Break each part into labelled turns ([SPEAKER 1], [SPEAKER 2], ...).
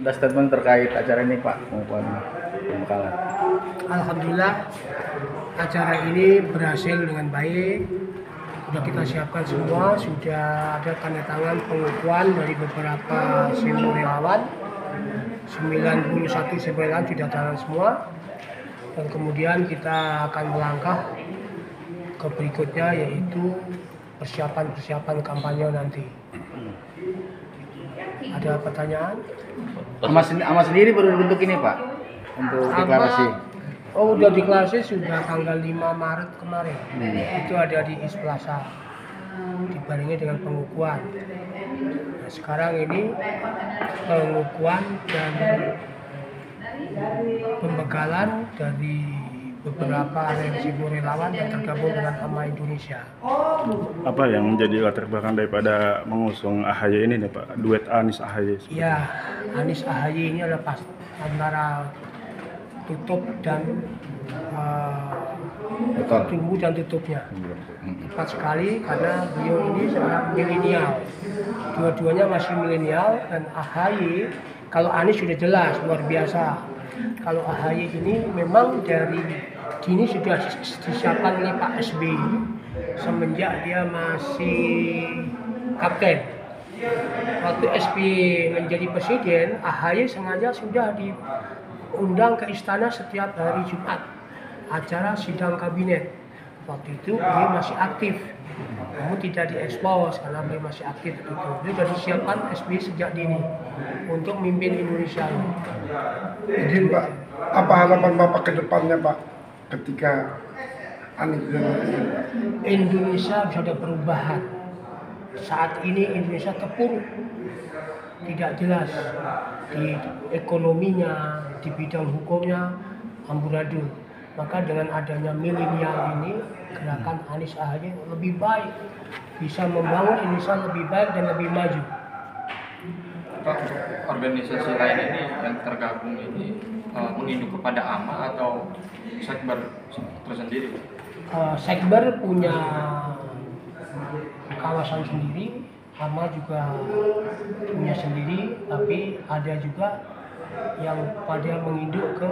[SPEAKER 1] ada statement terkait acara ini Pak, pengukuhan pembekalan.
[SPEAKER 2] Alhamdulillah acara ini berhasil dengan baik. Sudah kita siapkan semua, sudah ada tanda tangan pengukuhan dari beberapa senior relawan. 91 senior relawan sudah jalan semua. Dan kemudian kita akan melangkah ke berikutnya, yaitu persiapan kampanye nanti. Ada pertanyaan?
[SPEAKER 1] Ama sendiri baru dibentuk ini Pak untuk deklarasi.
[SPEAKER 2] Oh, udah deklarasi sudah tanggal 5 Maret kemarin. Itu ada di East Plaza, dibarengi dengan pengukuhan. Nah, sekarang ini pengukuhan dan pembekalan dari beberapa aliansi relawan yang tergabung dengan AMA Indonesia.
[SPEAKER 3] Apa yang menjadi latar belakang daripada mengusung AHY ini nih Pak, duet Anies AHY?
[SPEAKER 2] Ya, Anies AHY ini adalah pas antara tutup dan tumbuh dan tutupnya. Tepat sekali karena beliau ini seorang milenial. Dua-duanya masih milenial, dan AHY, kalau Anies sudah jelas luar biasa. Kalau AHY ini memang dari dini sudah disiapkan oleh Pak SBY semenjak dia masih kapten. Waktu SBY menjadi presiden, AHY sengaja sudah diundang ke istana setiap hari Jumat, acara sidang kabinet. Waktu itu beliau masih aktif, namun tidak diekspos karena beliau masih aktif. Beliau sudah disiapkan SBY sejak dini untuk memimpin Indonesia ini.
[SPEAKER 4] Izin Pak, apa harapan Bapak ke depannya Pak ketika Anies
[SPEAKER 2] Indonesia bisa ada perubahan. Saat ini Indonesia terpuruk, tidak jelas di ekonominya, di bidang hukumnya amburadul. Maka dengan adanya milenial ini, gerakan Anies AHY lebih baik, bisa membangun Indonesia lebih baik dan lebih maju.
[SPEAKER 5] Pak, organisasi lain ini yang tergabung ini menginduk kepada AMA atau sekber tersendiri?
[SPEAKER 2] Sekber punya kawasan sendiri, AMA juga punya sendiri, tapi ada juga yang pada menginduk ke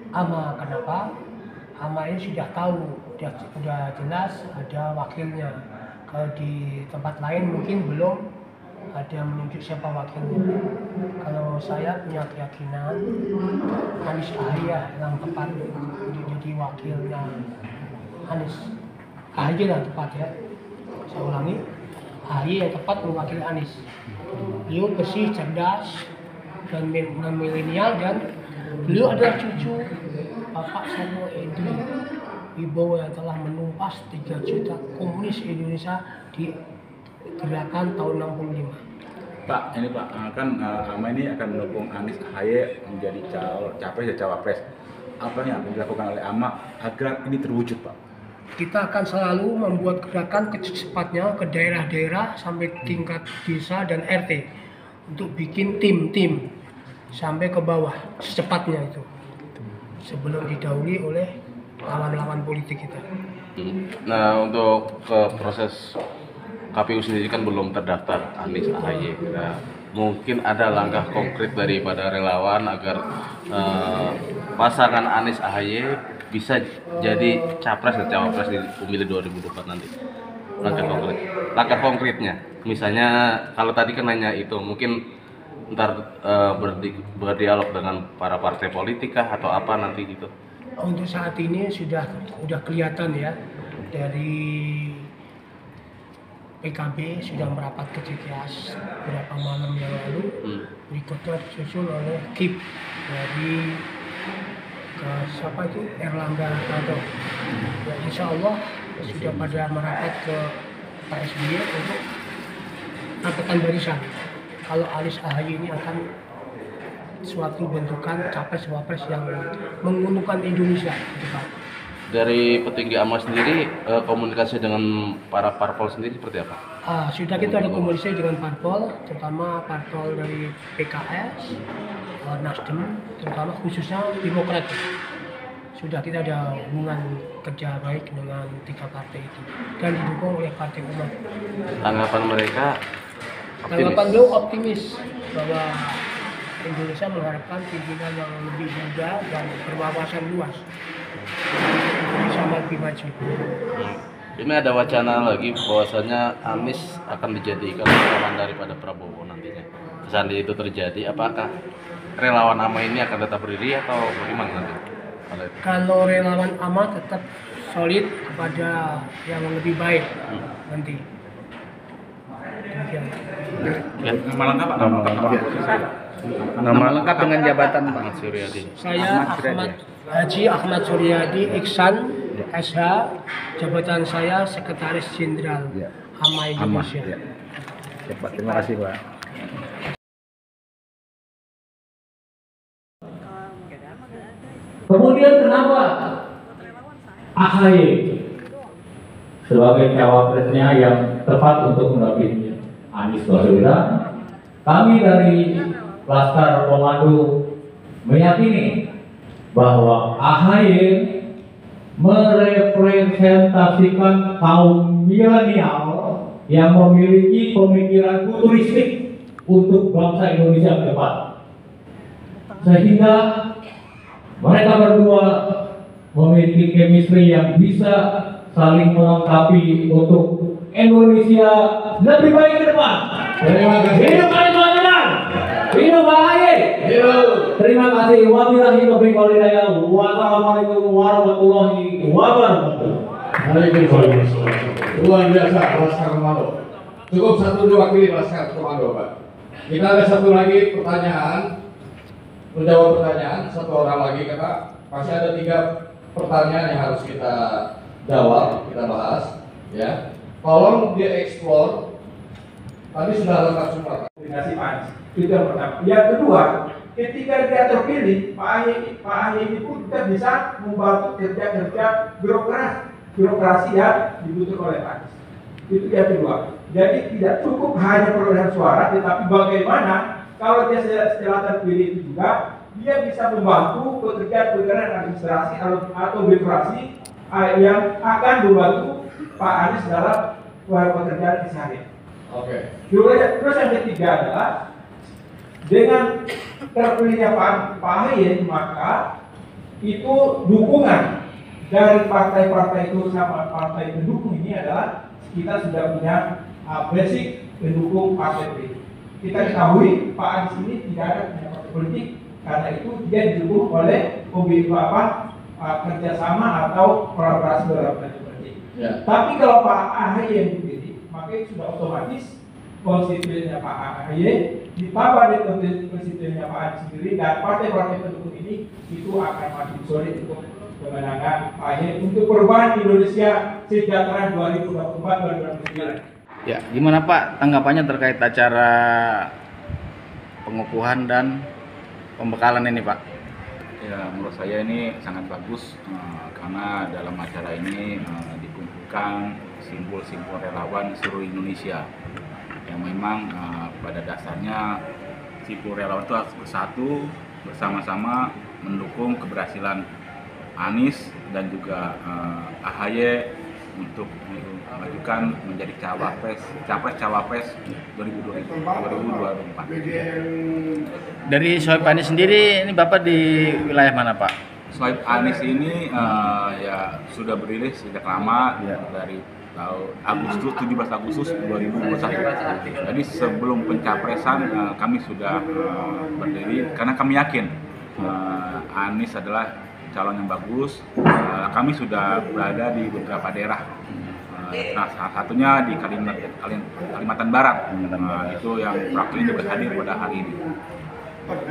[SPEAKER 2] AMA. Kenapa? AMA ini sudah tahu, sudah jelas ada wakilnya. Kalau di tempat lain mungkin belum ada menunjuk siapa wakilnya. Kalau saya punya keyakinan Anies AHY yang tepat untuk jadi wakilnya Anies. AHY yang tepat ya. Saya ulangi, AHY yang tepat mewakili Anies. Beliau bersih, cerdas, dan milenial, dan beliau adalah cucu Bapak Somo Edi Wibowo yang telah menumpas 3 juta komunis Indonesia di gerakan tahun 65.
[SPEAKER 3] Pak, ini Pak, kan AMA ini akan mendukung Anies AHY menjadi capres dan cawapres. Apa yang akan dilakukan oleh AMA agar ini terwujud Pak?
[SPEAKER 2] Kita akan selalu membuat gerakan secepatnya ke daerah-daerah sampai tingkat desa dan RT untuk bikin tim sampai ke bawah secepatnya itu, sebelum didahului oleh lawan-lawan politik kita.
[SPEAKER 6] Nah, untuk proses KPU sendiri kan belum terdaftar Anies AHY. Nah, mungkin ada langkah konkret daripada relawan agar pasangan Anies AHY bisa jadi capres dan cawapres di pemilu 2024 nanti. Langkah konkretnya, misalnya kalau tadi kan nanya itu, mungkin ntar berdialog dengan para partai politik kah atau apa nanti gitu.
[SPEAKER 2] Untuk saat ini sudah kelihatan ya, dari PKB sudah merapat ke CKS beberapa malam yang lalu. Berikutnya disusul oleh KIP dari siapa itu, Erlangga Hartarto. Ya, insya Allah sudah pada merapat ke Pak SBY untuk angkatan barisan. Kalau Anies AHY ini akan suatu bentukan capres-cawapres yang menguntungkan Indonesia ke depan.
[SPEAKER 6] Dari petinggi AMA sendiri, komunikasi dengan para parpol sendiri seperti apa?
[SPEAKER 2] Sudah kita ada komunikasi dengan parpol, terutama parpol dari PKS, Nasdem, terutama khususnya Demokrat. Sudah kita ada hubungan kerja baik dengan 3 partai itu dan didukung oleh Partai Umat.
[SPEAKER 6] Tanggapan mereka
[SPEAKER 2] Tanggapan beliau optimis bahwa Indonesia mengharapkan pimpinan yang lebih muda dan berwawasan luas. Indonesia lebih maju.
[SPEAKER 6] Ini ada wacana lagi bahwasanya Anies akan dijadikan relawan daripada Prabowo nantinya. Seandainya itu terjadi, apakah relawan AMA ini akan tetap berdiri atau bagaimana nanti?
[SPEAKER 2] Kalau relawan AMA tetap solid kepada yang lebih baik nanti. Demikian.
[SPEAKER 3] Nama lengkap Pak? Nama lengkap.
[SPEAKER 1] Nama lengkap dengan jabatan Pak.
[SPEAKER 6] Ahmad Suryadi.
[SPEAKER 2] Saya Haji Ahmad Suryadi Iksan SH, jabatan saya Sekretaris Jenderal
[SPEAKER 1] Ya.
[SPEAKER 2] AMA Indonesia.
[SPEAKER 1] Ya. Ya, Pak, terima kasih Pak.
[SPEAKER 7] Kemudian kenapa AHY sebagai cawapresnya yang tepat untuk mendampingi Anies Baswedan? Kami dari Laskar Komando meyakini bahwa AHY merepresentasikan kaum milenial yang memiliki pemikiran futuristik untuk bangsa Indonesia ke depan. Sehingga mereka berdua memiliki chemistry yang bisa saling melengkapi untuk Indonesia lebih baik ke depan. Terima kasih. Hidup Anies Baswedan. Hidup AHY. Terima kasih. Wabillahi taufiq wal hidayah. Wassalamualaikum warahmatullahi wabarakatuh.
[SPEAKER 8] Waalaikumsalam. Luar biasa Laskar Komando. Cukup 1 diwakili Laskar Komando, Pak. Kita ada satu lagi pertanyaan. Menjawab pertanyaan satu orang lagi, Kakak. Masih ada 3 pertanyaan yang harus kita jawab, kita bahas, ya. Tolong dieksplor. Tadi sudah lengkap semua.
[SPEAKER 9] Komunikasi Pak Anies. Itu yang pertama. Yang kedua, ketika dia terpilih, Pak AHY ini pun kita bisa membantu kerja-kerja birokrasi yang dibutuhkan oleh Pak Anies. Itu yang kedua. Jadi tidak cukup hanya perolehan suara, tetapi bagaimana kalau dia setelah terpilih itu juga dia bisa membantu pekerjaan-pekerjaan administrasi atau birokrasi yang akan membantu Pak Anies dalam pekerjaan sehari.
[SPEAKER 8] Oke.
[SPEAKER 9] Terus yang ketiga adalah dengan terpilihnya Pak AHY, maka itu dukungan dari partai-partai itu sama partai pendukung ini adalah kita sudah punya basic pendukung partai politik. Kita ketahui Pak Anies ini tidak ada punya partai politik, karena itu dia didukung oleh kerjasama atau kolaborasi dalam partai politik.
[SPEAKER 8] Ya.
[SPEAKER 9] Tapi kalau Pak AHY yang dipilih, maka itu sudah otomatis konstituennya Pak AHY ditambah dengan konstituennya Pak Anies sendiri dan partai-partai pendukung ini itu akan makin solid untuk kemenangan Pak AHY untuk perubahan Indonesia sejahtera 2024-2029.
[SPEAKER 1] Ya, gimana Pak tanggapannya terkait acara pengukuhan dan pembekalan ini Pak?
[SPEAKER 3] Ya, menurut saya ini sangat bagus karena dalam acara ini dikumpulkan simbol-simbol relawan seluruh Indonesia yang memang pada dasarnya simbol relawan itu harus bersatu bersama-sama mendukung keberhasilan Anies dan juga AHY untuk mengajukan menjadi capres-cawapres 2024.
[SPEAKER 1] Dari Sohib Anies sendiri, ini Bapak di wilayah mana Pak?
[SPEAKER 3] Sohib Anies ini ya sudah berilis sejak lama
[SPEAKER 1] Ya.
[SPEAKER 3] dari tahun 17 Agustus 2021. Jadi sebelum pencapresan kami sudah berdiri karena kami yakin Anies adalah calon yang bagus. Kami sudah berada di beberapa daerah. Nah, salah satunya di Kalimantan Barat. Itu yang wakilnya juga hadir pada hari ini.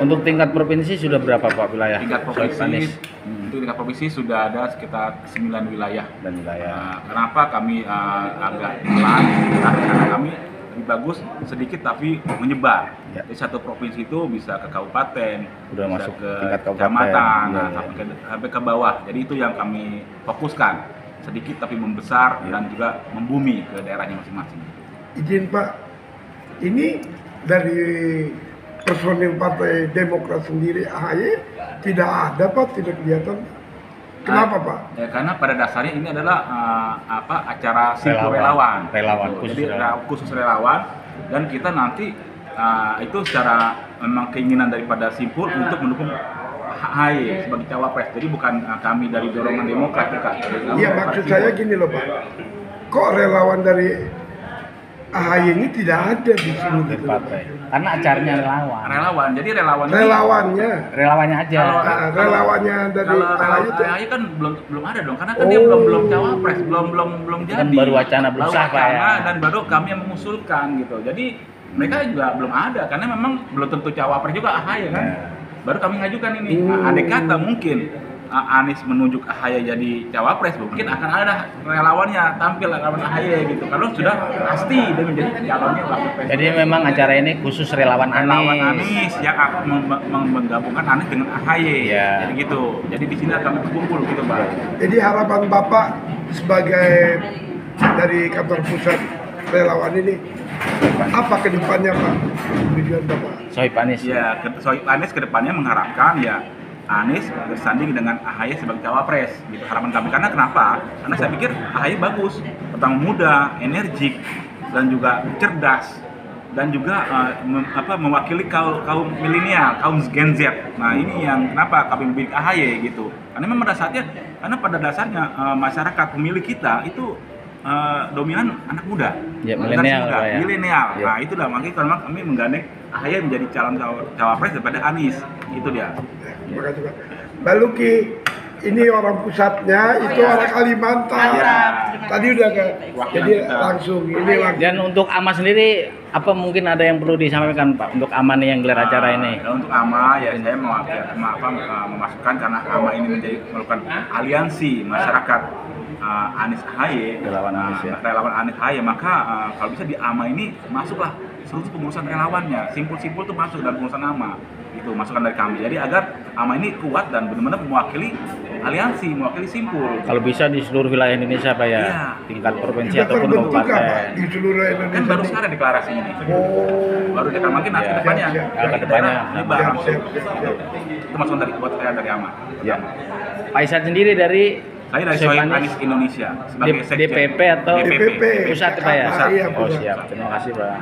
[SPEAKER 1] Untuk tingkat provinsi sudah berapa Pak wilayah?
[SPEAKER 3] Tingkat
[SPEAKER 1] Sohib Anies
[SPEAKER 3] provinsi, untuk tingkat provinsi sudah ada sekitar 9 wilayah.
[SPEAKER 1] dan wilayah.
[SPEAKER 3] Kenapa kami agak pelan? Karena kami lebih bagus sedikit tapi menyebar.
[SPEAKER 1] Ya.
[SPEAKER 3] Di satu provinsi itu bisa ke kabupaten,
[SPEAKER 1] Udah
[SPEAKER 3] bisa
[SPEAKER 1] masuk
[SPEAKER 3] ke
[SPEAKER 1] tingkat kabupaten.
[SPEAKER 3] kecamatan,
[SPEAKER 1] Ya, ya.
[SPEAKER 3] sampai ke bawah. Jadi itu yang kami fokuskan, sedikit tapi membesar
[SPEAKER 1] Ya.
[SPEAKER 3] dan juga membumi ke daerahnya masing-masing.
[SPEAKER 4] Izin Pak, ini dari personil Partai Demokrat sendiri AHY tidak ada Pak, tidak kelihatan. Kenapa Pak?
[SPEAKER 3] Ya, karena pada dasarnya ini adalah acara simpul relawan.
[SPEAKER 1] Relawan,
[SPEAKER 3] Gitu.
[SPEAKER 1] khusus
[SPEAKER 3] Jadi
[SPEAKER 1] relawan.
[SPEAKER 3] khusus relawan dan kita nanti itu secara memang keinginan daripada Simpul untuk mendukung AHY sebagai cawapres. Jadi bukan kami dari dorongan Demokrat, bukan.
[SPEAKER 4] Iya, maksud saya gini loh Pak, kok relawan dari AHY ini tidak ada di sini
[SPEAKER 1] Di
[SPEAKER 4] gitu.
[SPEAKER 1] partai. Karena acaranya relawan.
[SPEAKER 3] Jadi relawannya
[SPEAKER 4] Relawannya
[SPEAKER 1] aja.
[SPEAKER 4] relawannya dari
[SPEAKER 3] kalau
[SPEAKER 4] AHY itu
[SPEAKER 3] AHY kan belum ada dong, karena kan dia belum cawapres, belum jadi.
[SPEAKER 1] Kan baru wacana, belum sah, Pak, ya.
[SPEAKER 3] Dan baru kami yang mengusulkan gitu. Jadi mereka juga belum ada, karena memang belum tentu cawapres juga AHY kan. Baru kami ngajukan ini. Andai kata mungkin Anies menunjuk AHY jadi cawapres, mungkin akan ada relawannya tampil relawan AHY gitu. Kalau sudah pasti dia menjadi calonnya wakil presiden.
[SPEAKER 1] Jadi memang acara ini khusus relawan
[SPEAKER 3] Anies yang akan menggabungkan Anies dengan AHY.
[SPEAKER 1] Iya.
[SPEAKER 3] Jadi gitu. Jadi di sini akan berkumpul gitu, Pak.
[SPEAKER 4] Jadi harapan Bapak sebagai dari kantor pusat relawan ini apa ke depannya Pak? Tujuan Bapak?
[SPEAKER 1] Sohib Anies.
[SPEAKER 3] Ya, Sohib Anies ke depannya mengharapkan ya Anies bersanding dengan AHY sebagai cawapres gitu harapan kami. Karena kenapa? Karena saya pikir AHY bagus, pertama muda, energik, dan juga cerdas, dan juga mewakili kaum milenial, kaum Gen Z. Nah ini yang kenapa kami memilih AHY gitu. Karena memang pada dasarnya masyarakat pemilih kita itu dominan anak muda,
[SPEAKER 1] Ya, milenial, Pak, ya.
[SPEAKER 3] milenial.
[SPEAKER 1] Ya.
[SPEAKER 3] Nah itulah makanya kami menggandeng AHY menjadi calon cawapres daripada Anies. Itu dia.
[SPEAKER 4] Terima kasih Pak. Mbak Luki, ini orang pusatnya, itu orang Kalimantan. Tadi udah kan, jadi langsung ini langsung.
[SPEAKER 1] Dan untuk AMA sendiri, apa mungkin ada yang perlu disampaikan Pak untuk AMA nih yang gelar acara ini?
[SPEAKER 3] Untuk AMA ya saya mau memasukkan karena AMA ini melakukan aliansi masyarakat Anies AHY,
[SPEAKER 1] Relawan Anies, ya.
[SPEAKER 3] relawan Anies AHY, maka kalau bisa di AMA ini masuklah seluruh pengurusan relawannya, simpul-simpul itu masuk dalam pengurusan AMA, itu masukan dari kami. Jadi agar AMA ini kuat dan benar-benar mewakili aliansi, mewakili simpul.
[SPEAKER 1] Kalau bisa di seluruh wilayah Indonesia Pak ya,
[SPEAKER 3] Iya.
[SPEAKER 1] tingkat provinsi
[SPEAKER 4] Sudah
[SPEAKER 1] ataupun
[SPEAKER 4] terbentuk juga Pak
[SPEAKER 1] kabupaten.
[SPEAKER 4] di seluruh Indonesia.
[SPEAKER 3] Kan baru sekarang deklarasi ini. Baru deklarasi mungkin nanti
[SPEAKER 1] Ya.
[SPEAKER 3] ke depannya.
[SPEAKER 4] Siap.
[SPEAKER 3] Ke depannya nyebar
[SPEAKER 4] Siap,
[SPEAKER 3] langsung.
[SPEAKER 4] siap.
[SPEAKER 3] Itu masukan buat saya dari AMA.
[SPEAKER 1] Ya. Pak Isan sendiri dari
[SPEAKER 3] Saya dari
[SPEAKER 1] Sohib
[SPEAKER 3] Sohib Anies Indonesia sebagai sekjen.
[SPEAKER 1] DPP atau
[SPEAKER 4] DPP.
[SPEAKER 1] pusat Pak ya?
[SPEAKER 4] Pusat. Iya,
[SPEAKER 1] Oh
[SPEAKER 4] pusat.
[SPEAKER 1] siap, terima kasih Pak.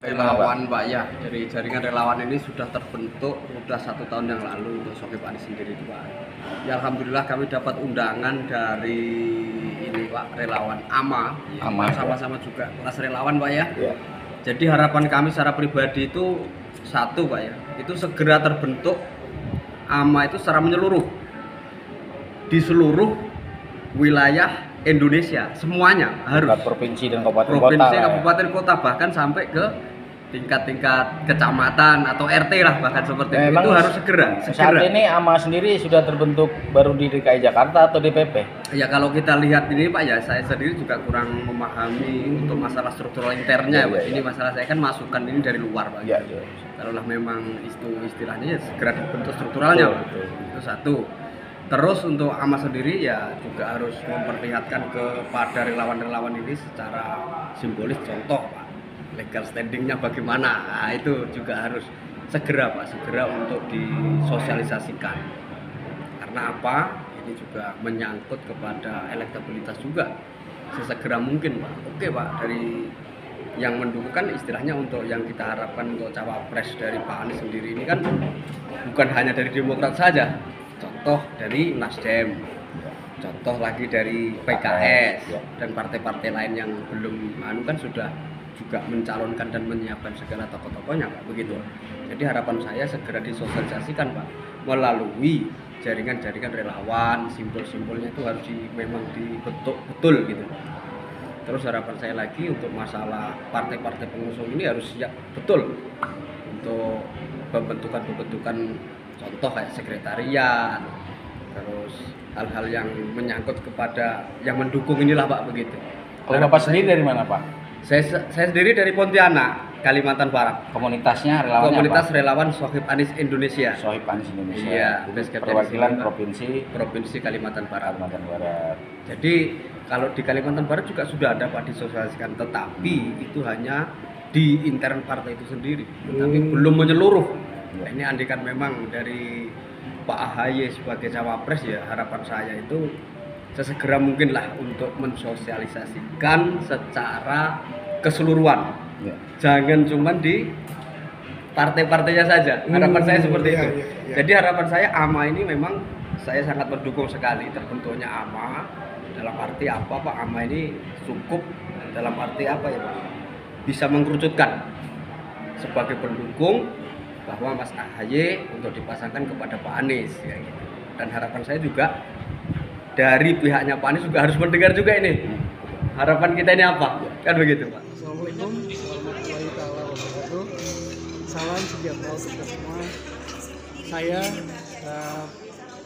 [SPEAKER 10] Relawan Pak ya, dari jaringan relawan ini sudah terbentuk sudah 1 tahun yang lalu untuk Sohib Anies sendiri itu Pak. Ya alhamdulillah kami dapat undangan dari ini Pak, relawan AMA, ya,
[SPEAKER 1] AMA,
[SPEAKER 10] sama-sama juga kelas relawan Pak ya.
[SPEAKER 1] Ya.
[SPEAKER 10] Jadi harapan kami secara pribadi itu satu Pak ya, itu segera terbentuk AMA itu secara menyeluruh di seluruh wilayah Indonesia, semuanya harus.
[SPEAKER 1] Tingkat provinsi dan kabupaten
[SPEAKER 10] Provinsi,
[SPEAKER 1] kota.
[SPEAKER 10] kabupaten, kota, bahkan sampai ke tingkat-tingkat kecamatan atau RT lah bahkan seperti
[SPEAKER 1] Ya,
[SPEAKER 10] itu.
[SPEAKER 1] emang
[SPEAKER 10] Itu harus segera.
[SPEAKER 1] Saat ini AMA sendiri sudah terbentuk baru di DKI Jakarta atau DPP?
[SPEAKER 10] Ya kalau kita lihat ini Pak ya, saya sendiri juga kurang memahami untuk masalah struktural internya Pak. Ini masalah saya kan masukan ini dari luar Pak.
[SPEAKER 1] Ya,
[SPEAKER 10] gitu.
[SPEAKER 1] ya.
[SPEAKER 10] Kalau lah memang itu istilahnya ya segera dibentuk strukturalnya Pak. Itu satu. Terus untuk AMA sendiri ya juga harus memperlihatkan kepada relawan-relawan ini secara simbolis contoh Pak. Legal standingnya bagaimana, nah, itu juga harus segera Pak, segera untuk disosialisasikan. Karena apa? Ini juga menyangkut kepada elektabilitas juga. Sesegera mungkin Pak. Oke Pak, dari yang mendukung kan istilahnya untuk yang kita harapkan untuk cawapres dari Pak Anies sendiri ini kan bukan hanya dari Demokrat saja. Contoh dari Nasdem, contoh lagi dari PKS dan partai-partai lain yang belum kan sudah juga mencalonkan dan menyiapkan segala tokoh-tokohnya Pak, begitu. Jadi harapan saya segera disosialisasikan Pak melalui jaringan-jaringan relawan, simpul-simpulnya itu harus memang dibentuk betul gitu. Terus harapan saya lagi untuk masalah partai-partai pengusung ini harus siap betul untuk pembentukan contoh kayak sekretariat, terus hal-hal yang menyangkut kepada yang mendukung inilah Pak, begitu.
[SPEAKER 1] Kalau Bapak sendiri dari mana Pak?
[SPEAKER 10] Saya sendiri dari Pontianak, Kalimantan Barat.
[SPEAKER 1] Komunitasnya relawan
[SPEAKER 10] Komunitas relawan Sohib Anies Indonesia.
[SPEAKER 1] Sohib Anies Indonesia.
[SPEAKER 10] Iya,
[SPEAKER 1] Jadi perwakilan provinsi
[SPEAKER 10] Kalimantan Barat.
[SPEAKER 1] Kalimantan Barat.
[SPEAKER 10] Jadi kalau di Kalimantan Barat juga sudah ada Pak disosialisasikan, tetapi itu hanya di intern partai itu sendiri, tapi belum menyeluruh. Nah, ini andikan memang dari Pak AHY sebagai cawapres ya harapan saya itu sesegera mungkin lah untuk mensosialisasikan secara keseluruhan.
[SPEAKER 1] Ya.
[SPEAKER 10] Jangan cuma di partai-partainya saja. Harapan saya seperti itu.
[SPEAKER 4] Iya.
[SPEAKER 10] Jadi harapan saya AMA ini memang saya sangat mendukung sekali terbentuknya AMA. Dalam arti apa Pak? AMA ini cukup dalam arti apa ya Pak? Bisa mengkerucutkan sebagai pendukung bahwa Mas AHY untuk dipasangkan kepada Pak Anies ya gitu. Dan harapan saya juga dari pihaknya Pak Anies juga harus mendengar juga ini. Harapan kita ini apa? Kan begitu Pak.
[SPEAKER 11] Assalamualaikum warahmatullahi wabarakatuh. Salam sejahtera untuk kita semua. Saya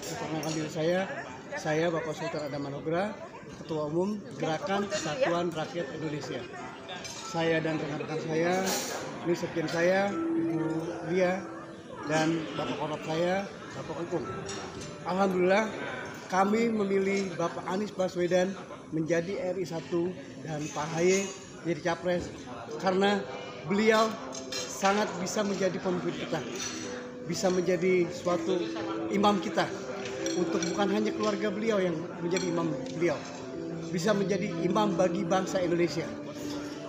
[SPEAKER 11] perkenalkan diri saya Bapak Sultan Adam Manogra, Ketua Umum Gerakan Kesatuan Rakyat Indonesia. Saya dan rekan-rekan saya, ini sekjen saya, Ibu Lia, dan Bapak Korop saya, Bapak Hukum. Alhamdulillah, kami memilih Bapak Anies Baswedan menjadi RI 1 dan Pak AHY jadi capres karena beliau sangat bisa menjadi pemimpin kita, bisa menjadi suatu imam kita untuk bukan hanya keluarga beliau yang menjadi imam beliau, bisa menjadi imam bagi bangsa Indonesia.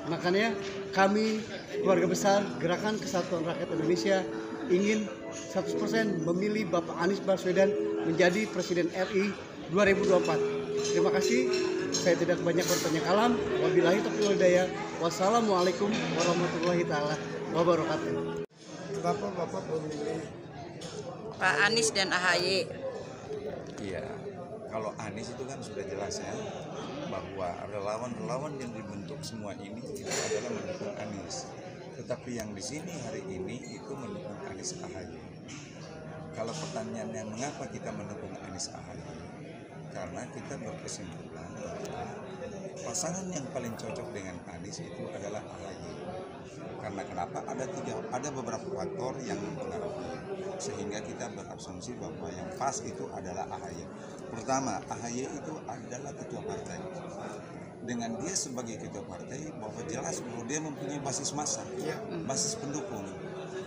[SPEAKER 11] Makanya kami keluarga besar Gerakan Kesatuan Rakyat Indonesia ingin 100% memilih Bapak Anies Baswedan menjadi Presiden RI 2024. Terima kasih. Saya tidak banyak bertanya kalam. Wabillahi taufiq wal hidayah. Wassalamualaikum warahmatullahi taala wabarakatuh.
[SPEAKER 4] Bapak memilih
[SPEAKER 12] Pak Anies dan AHY.
[SPEAKER 13] Iya, kalau Anies itu kan sudah jelas ya bahwa relawan-relawan yang dibentuk semua ini itu adalah mendukung Anies. Tetapi yang di sini hari ini itu mendukung Anies AHY. Kalau pertanyaannya mengapa kita mendukung Anies AHY? Karena kita berkesimpulan bahwa pasangan yang paling cocok dengan Anies itu adalah AHY. Karena kenapa? Ada beberapa faktor yang mempengaruhi sehingga kita berasumsi bahwa yang pas itu adalah AHY. Pertama, AHY itu adalah ketua partai. Dengan dia sebagai ketua partai, bahwa jelas bahwa dia mempunyai basis massa, basis pendukung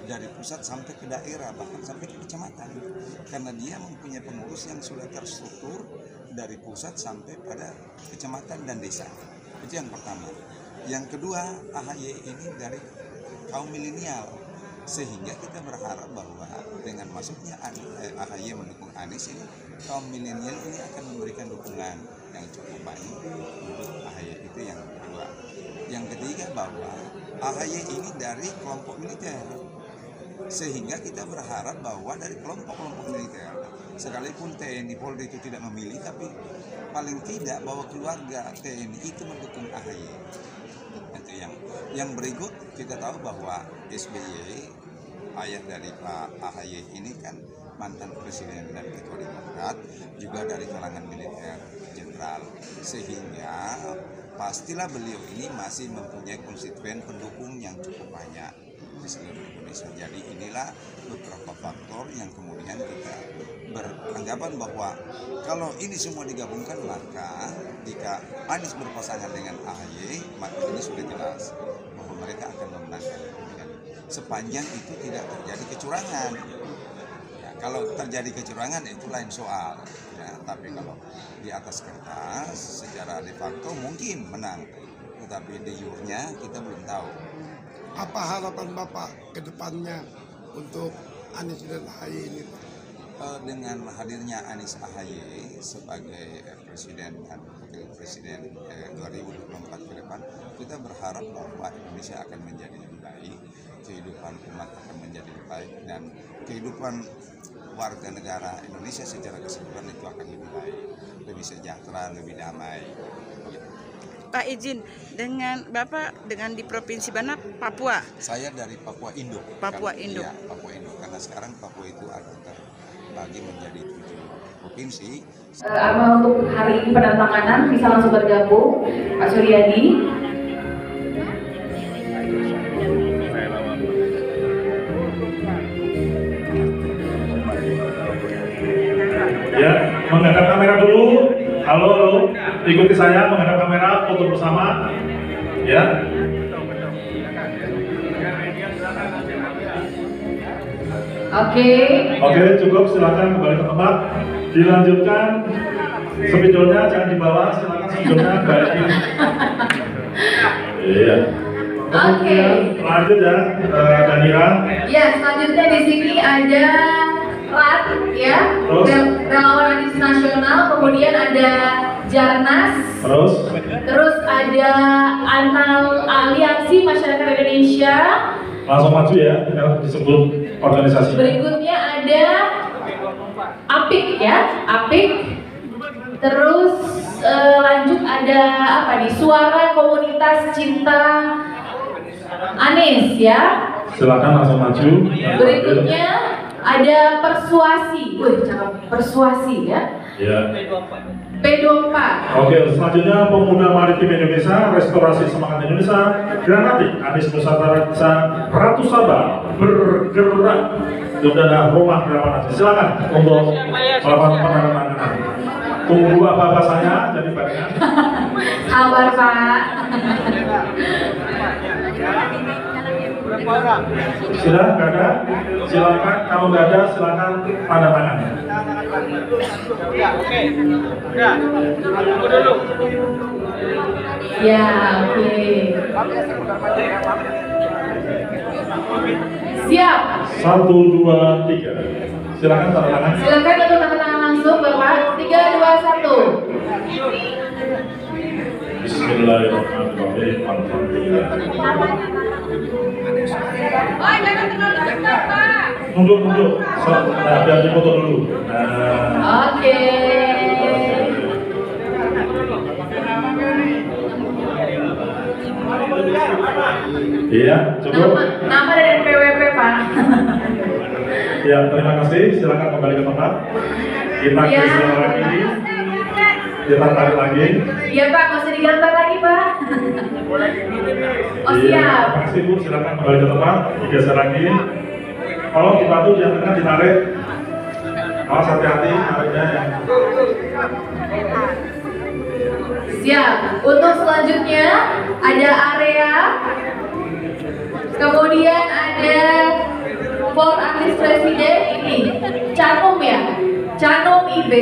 [SPEAKER 13] dari pusat sampai ke daerah, bahkan sampai ke kecamatan. Karena dia mempunyai pengurus yang sudah terstruktur dari pusat sampai pada kecamatan dan desa. Itu yang pertama. Yang kedua, AHY ini dari kaum milenial, sehingga kita berharap bahwa dengan masuknya AHY mendukung Anies ini, kaum milenial ini akan memberikan dukungan yang cukup banyak untuk AHY. Itu yang kedua. Yang ketiga, bahwa AHY ini dari kelompok militer, sehingga kita berharap bahwa dari kelompok-kelompok militer, sekalipun TNI Polri itu tidak memilih, tapi paling tidak bahwa keluarga TNI itu mendukung AHY. Itu yang berikut, kita tahu bahwa SBY, ayah dari Pak AHY ini kan mantan presiden dan ketua Demokrat, juga dari kalangan militer jenderal, sehingga pastilah beliau ini masih mempunyai konstituen pendukung yang cukup banyak di seluruh Indonesia. Jadi inilah beberapa faktor yang kemudian kita beranggapan bahwa kalau ini semua digabungkan, maka jika Anies berpasangan dengan AHY, maka ini sudah jelas bahwa mereka akan memenangkan pemilihan. Sepanjang itu tidak terjadi kecurangan. Ya, kalau terjadi kecurangan itu lain soal. Ya, tapi kalau di atas kertas secara de facto mungkin menang, tetapi de jure-nya kita belum tahu.
[SPEAKER 4] Apa harapan Bapak ke depannya untuk Anies dan AHY ini?
[SPEAKER 13] Dengan hadirnya Anies AHY sebagai presiden dan wakil presiden 2024 ke depan, kita berharap bahwa Indonesia akan menjadi lebih baik, kehidupan umat akan menjadi lebih baik, dan kehidupan warga negara Indonesia secara keseluruhan itu akan lebih baik, lebih sejahtera, lebih damai.
[SPEAKER 12] Pak izin, dengan Bapak dengan di provinsi mana? Papua.
[SPEAKER 13] Saya dari Papua Induk.
[SPEAKER 12] Papua Induk.
[SPEAKER 13] Iya, Papua Induk. Karena sekarang Papua itu ada terbagi menjadi 7 provinsi.
[SPEAKER 14] Untuk hari ini penandatanganan bisa langsung bergabung, Pak Suryadi.
[SPEAKER 15] Ya, menghadap kamera dulu. Halo, ikuti saya menghadap kamera, foto bersama. Ya. Oke, cukup. Silakan kembali ke tempat. Dilanjutkan. Spidolnya jangan dibawa. Silakan spidolnya balikin. Iya. Kemudian lanjut ya, Danira.
[SPEAKER 14] Ya, selanjutnya di sini ada RAT ya, Relawan Anies Nasional, kemudian ada Jarnas, terus ada Aliansi Masyarakat Indonesia.
[SPEAKER 15] Langsung maju ya, disebut organisasi.
[SPEAKER 14] Berikutnya ada APIK ya, APIK. Terus lanjut ada apa nih? Suara Komunitas Cinta Anies ya.
[SPEAKER 15] Silakan langsung maju.
[SPEAKER 14] Berikutnya ada Persuasi. Wih, cakep. Persuasi ya.
[SPEAKER 15] Ya.
[SPEAKER 14] P24.
[SPEAKER 15] Oke, selanjutnya Pemuda Maritim Indonesia, Restorasi Semangat Indonesia, Granati, Anies Nusantara, Ratu Sabah, bergerak Yudana Rumah Relawan Anies. Silakan untuk melakukan penandatanganan. Tunggu apa-apa saya, jadi barengan.
[SPEAKER 14] Sabar Pak.
[SPEAKER 15] Sudah, nggak ada? Silakan, kalau nggak ada, silakan tanda tangan.
[SPEAKER 9] Ya, oke. Udah, tunggu dulu.
[SPEAKER 14] Ya, oke. Siap.
[SPEAKER 15] 1, 2, 3. Silakan tanda tangan.
[SPEAKER 14] Silakan untuk tanda tangan langsung, Bapak. 3, 2, 1.
[SPEAKER 15] Bismillahirrahmanirrahim. Alhamdulillah.
[SPEAKER 14] Oh, jangan terlalu dekat, Pak.
[SPEAKER 15] Mundur. Nah, biar dipoto dulu. Nah.
[SPEAKER 14] Oke.
[SPEAKER 15] Iya, cukup.
[SPEAKER 14] Nama dari PWP, Pak.
[SPEAKER 15] Ya, terima kasih. Silakan kembali ke tempat. Kita geser lagi. Kita tarik lagi.
[SPEAKER 14] Iya, Pak. Nggak usah digambar lagi, Pak. Oh,
[SPEAKER 15] Iya,
[SPEAKER 14] siap.
[SPEAKER 15] terima kasih Bu. Silakan kembali ke tempat. Digeser lagi. Kalau dibantu yang tengah ditarik. Awas hati-hati tariknya yang.
[SPEAKER 14] Siap. Untuk selanjutnya ada area. Kemudian ada For Anies Presiden ini. Canum ya. Canum IB.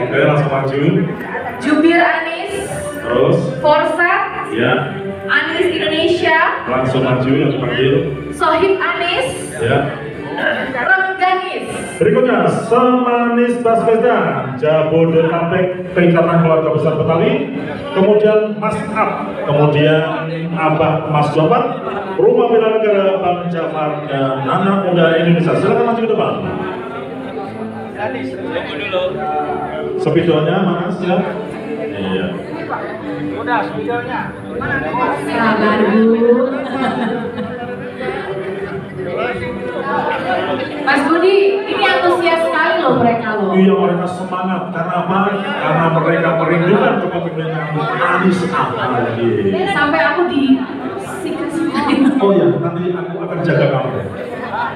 [SPEAKER 15] Oke, langsung maju.
[SPEAKER 14] Jubir Anies.
[SPEAKER 15] Terus.
[SPEAKER 14] Forsat.
[SPEAKER 15] Ya.
[SPEAKER 14] Anies Indonesia.
[SPEAKER 15] Langsung maju yang dipanggil.
[SPEAKER 14] Sohib Anies.
[SPEAKER 15] Ya.
[SPEAKER 14] Rengganis.
[SPEAKER 15] Berikutnya, Semanis Baswedan, Jabodetabek, Tingkatan Keluarga Besar Betawi, kemudian Mas Ab, kemudian Abah Mas Jopat, Rumah Bela Negara Bang Jafar, dan Anak Muda Indonesia. Silakan maju ke depan. Spidolnya mana ya? Iya.
[SPEAKER 9] Udah, spidolnya.
[SPEAKER 14] Sabar dulu. Mas Budi, ini antusias sekali loh mereka loh.
[SPEAKER 15] Iya, mereka semangat karena apa? Karena mereka merindukan kepemimpinan Anies lagi.
[SPEAKER 14] Sampai aku di sikat-sikat.
[SPEAKER 15] Oh ya, nanti aku akan jaga kamu.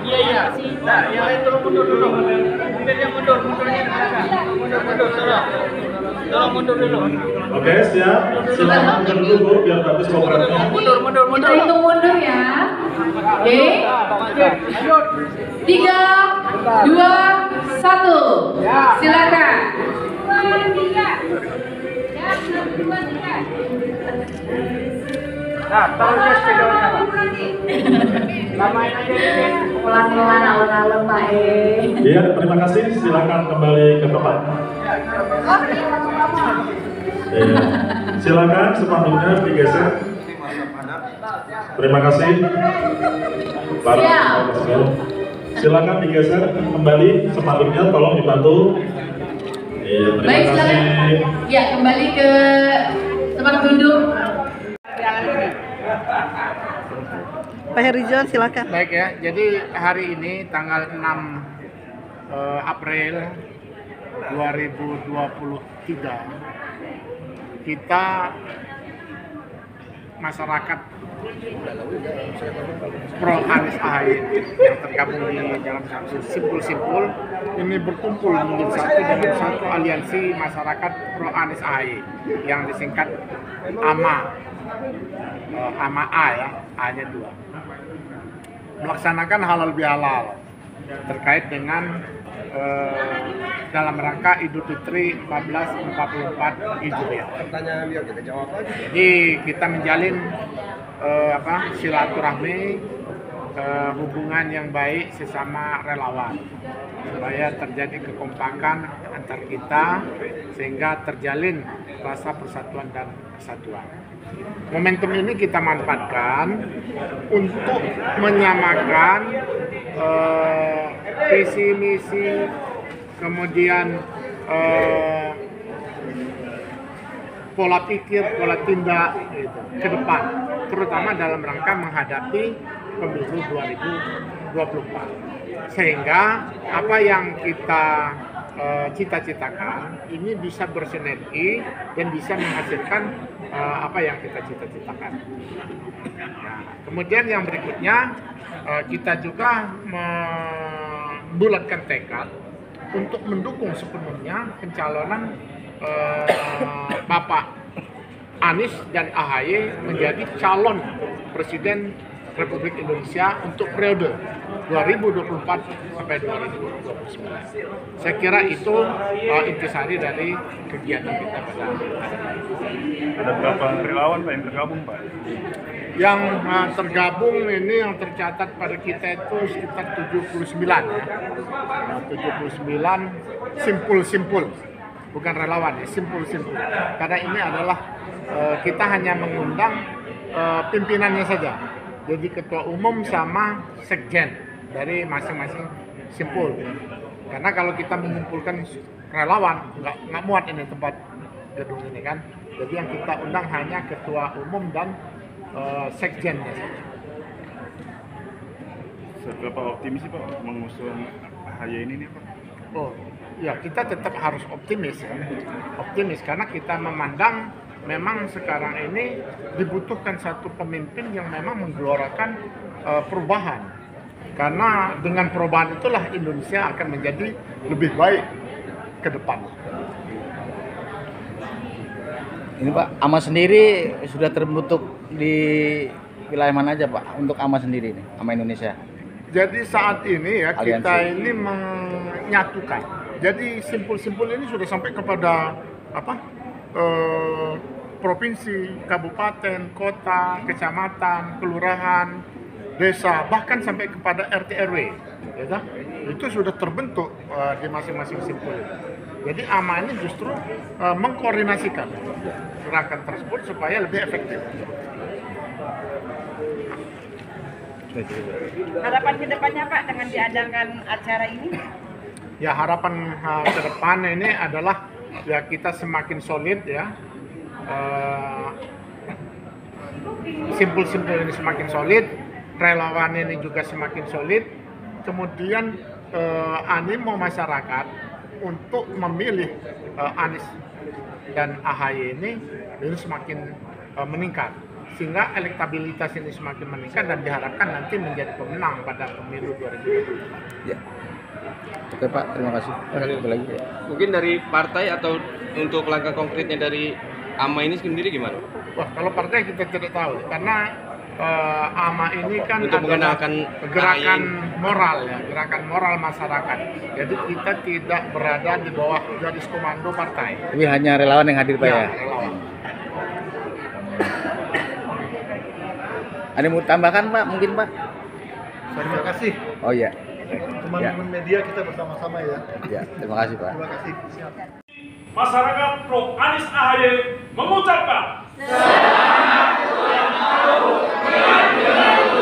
[SPEAKER 9] Iya. Nah, yang lain mundur dulu. Mungkin yang mundurnya ke belakang. Mundur, tolong mundur dulu.
[SPEAKER 15] Oke, siap. Silakan mundur dulu Bu, biar bagus programnya.
[SPEAKER 9] Mundur.
[SPEAKER 14] Kita hitung mundur ya. Oke. 3, 2, 1. Silakan.
[SPEAKER 9] Nah, taruhnya spidolnya, Pak. Lamain aja ini.
[SPEAKER 14] Pelan-pelan alon-alon Pak
[SPEAKER 15] Iya, terima kasih. Silakan kembali ke tempat. Iya. Silakan spanduknya digeser. Terima kasih. Silakan digeser kembali spanduknya, tolong dibantu. Iya, terima
[SPEAKER 14] Baik,
[SPEAKER 15] kasih.
[SPEAKER 14] silakan. Ya, kembali ke tempat duduk.
[SPEAKER 16] Pak Herijon, silakan.
[SPEAKER 1] Baik ya, jadi hari ini tanggal 6 April 2023 kita masyarakat pro Anies AHY yang tergabung di dalam satu simpul-simpul ini berkumpul menjadi satu dalam satu aliansi masyarakat pro Anies AHY yang disingkat AMA. AMA A ya, A-nya 2. Melaksanakan halal bihalal terkait dengan dalam rangka Idul Fitri 1444 Hijriah.
[SPEAKER 10] Pertanyaan dia kita jawab aja.
[SPEAKER 1] Jadi kita menjalin silaturahmi, hubungan yang baik sesama relawan, supaya terjadi kekompakan antar kita sehingga terjalin rasa persatuan dan kesatuan. Momentum ini kita manfaatkan untuk menyamakan visi misi, kemudian pola pikir, pola tindak gitu, ke depan, terutama dalam rangka menghadapi pemilu 2024. Sehingga apa yang kita cita-citakan ini bisa bersinergi dan bisa menghasilkan apa yang kita cita-citakan. Nah, kemudian yang berikutnya kita juga membulatkan tekad untuk mendukung sepenuhnya pencalonan Bapak Anies dan AHY menjadi calon Presiden Republik Indonesia untuk periode 2024 sampai 2029. Saya kira itu intisari dari kegiatan kita pada hari ini.
[SPEAKER 15] Ada berapa relawan Pak yang tergabung Pak?
[SPEAKER 1] Yang tergabung ini yang tercatat pada kita itu sekitar 79 ya. 79 simpul-simpul, bukan relawan ya, simpul-simpul. Karena ini adalah kita hanya mengundang pimpinannya saja. Jadi ketua umum sama sekjen dari masing-masing simpul. Karena kalau kita mengumpulkan relawan nggak muat ini tempat gedung ini kan. Jadi yang kita undang hanya ketua umum dan sekjennya saja.
[SPEAKER 15] Seberapa optimis sih Pak mengusung AHY ini nih Pak?
[SPEAKER 1] Oh ya, kita tetap harus optimis ya. Optimis karena kita memandang memang sekarang ini dibutuhkan satu pemimpin yang memang menggelorakan perubahan. Karena dengan perubahan itulah Indonesia akan menjadi lebih baik ke depan.
[SPEAKER 17] Ini Pak, AMA sendiri sudah terbentuk di wilayah mana aja Pak untuk AMA sendiri ini, AMA Indonesia?
[SPEAKER 1] Jadi saat ini ya
[SPEAKER 17] Aliansi.
[SPEAKER 1] kita ini menyatukan. Jadi simpul-simpul ini sudah sampai kepada provinsi, kabupaten, kota, kecamatan, kelurahan, desa, bahkan sampai kepada RT RW, ya, itu sudah terbentuk di masing-masing simpul. Jadi AMA ini justru mengkoordinasikan gerakan tersebut supaya lebih efektif.
[SPEAKER 12] Harapan kedepannya Pak dengan diadakan acara ini?
[SPEAKER 1] Ya harapan ke depan ini adalah ya kita semakin solid ya. Simpul-simpul ini semakin solid, relawan ini juga semakin solid, kemudian animo masyarakat untuk memilih Anies dan AHY ini semakin meningkat, sehingga elektabilitas ini semakin meningkat dan diharapkan nanti menjadi pemenang pada pemilu 2024.
[SPEAKER 17] Ya. Oke Pak, terima kasih. Ada lagi?
[SPEAKER 10] Mungkin dari partai atau untuk langkah konkretnya dari AMA ini sendiri gimana?
[SPEAKER 1] Wah, kalau partai kita tidak tahu karena AMA ini kan
[SPEAKER 10] untuk mengenalkan
[SPEAKER 1] gerakan moral ya, gerakan moral masyarakat. Jadi kita tidak berada di bawah garis komando partai.
[SPEAKER 17] Tapi hanya relawan yang hadir Pak ya?
[SPEAKER 1] Relawan.
[SPEAKER 17] Ada mau tambahkan Pak mungkin Pak?
[SPEAKER 11] Terima kasih.
[SPEAKER 17] Oh iya.
[SPEAKER 11] Teman-teman media kita bersama-sama ya.
[SPEAKER 17] Ya, terima kasih Pak.
[SPEAKER 11] Terima kasih. Siap.
[SPEAKER 15] Masyarakat pro Anies AHY mengucapkan
[SPEAKER 18] selamat ulang tahun 2024.